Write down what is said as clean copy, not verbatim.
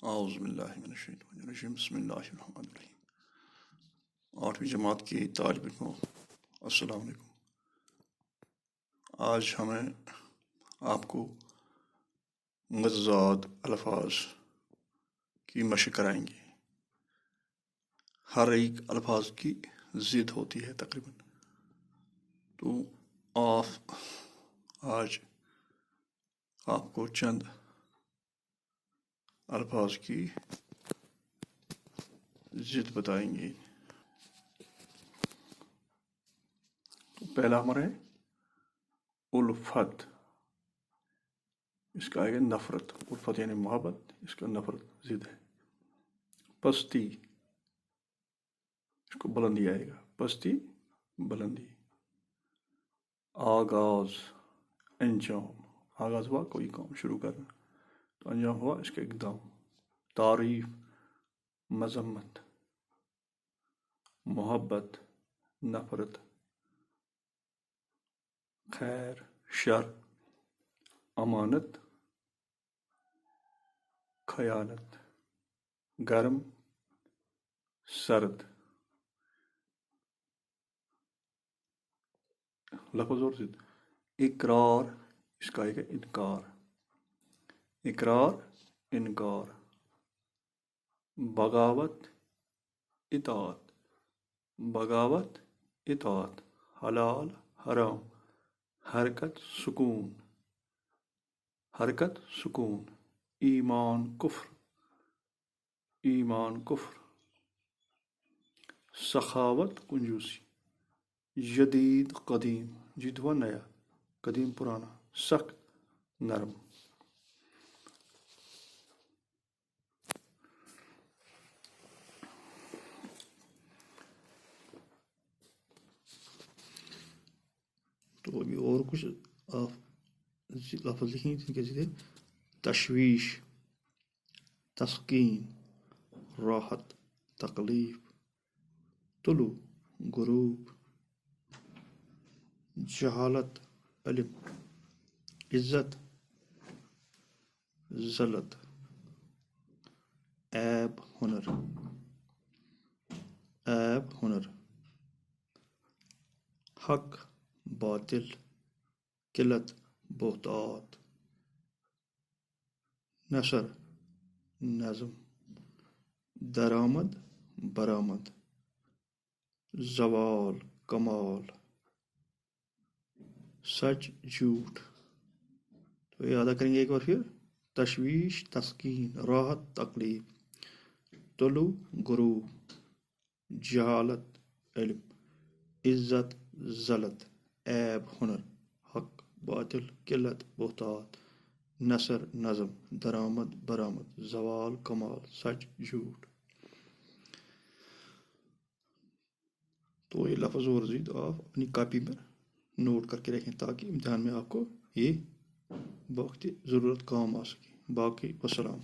اعوذ باللہ من الشیطان الرجیم بسم اللہ الرحمن الرحیم 8ویں جماعت کی طالب علموں السلام علیکم۔ آج ہمیں آپ کو متضاد الفاظ کی مشق کرائیں گے۔ ہر ایک الفاظ کی ضد ہوتی ہے تقریباً، تو آج آپ کو چند الفاظ کی ضد بتائیں گے۔ تو پہلا ہمارا ہے الفت، اس کا آئے گا نفرت۔ الفت یعنی محبت، اس کا نفرت ضد ہے۔ پستی، اس کو بلندی آئے گا، پستی بلندی۔ آغاز، انجام، آغاز ہوا کوئی کام شروع کرنا تو انجام ہوا اس کا اقدام۔ تعریف، مذمت۔ محبت، نفرت۔ خیر، شر۔ امانت، خیانت۔ گرم، سرد۔ لفظ اور ضد۔ اقرار، اس کا آئے گا انکار۔ اقرار، انکار۔ بغاوت، اطاعت۔ بغاوت، اطاعت۔ حلال، حرام۔ حرکت، سکون۔ حرکت، سکون۔ ایمان، کفر۔ ایمان، کفر۔ سخاوت، کنجوسی۔ جدید، قدیم۔ جدید ہوا نیا، قدیم پرانا۔ سخت، نرم۔ تو ابھی اور کچھ آپ لفظ لکھیں جن کے ذریعے تشویش، تسکین، راحت، تکلیف۔ طلوع، غروب۔ جہالت، علم۔ عزت، ذلت۔ عیب، ہنر۔ عیب، ہنر۔ حق، باطل۔ قلت، بہتات۔ نثر، نظم۔ درآمد، برآمد۔ زوال، کمال۔ سچ، جھوٹ۔ تو یہ ادا کریں گے ایک بار پھر۔ تشویش، تسکین، راحت، تکلیف۔ طلوع، غروب۔ جہالت، علم۔ عزت، ذلت۔ عیب، ہنر۔ حق، باطل۔ قلت، بہتات۔ نثر، نظم۔ درآمد، برآمد۔ زوال، کمال۔ سچ، جھوٹ۔ تو یہ لفظ اور ضد آپ اپنی کاپی میں نوٹ کر کے رکھیں تاکہ امتحان میں آپ کو یہ بوقت ضرورت کام آ سکے۔ باقی والسلام۔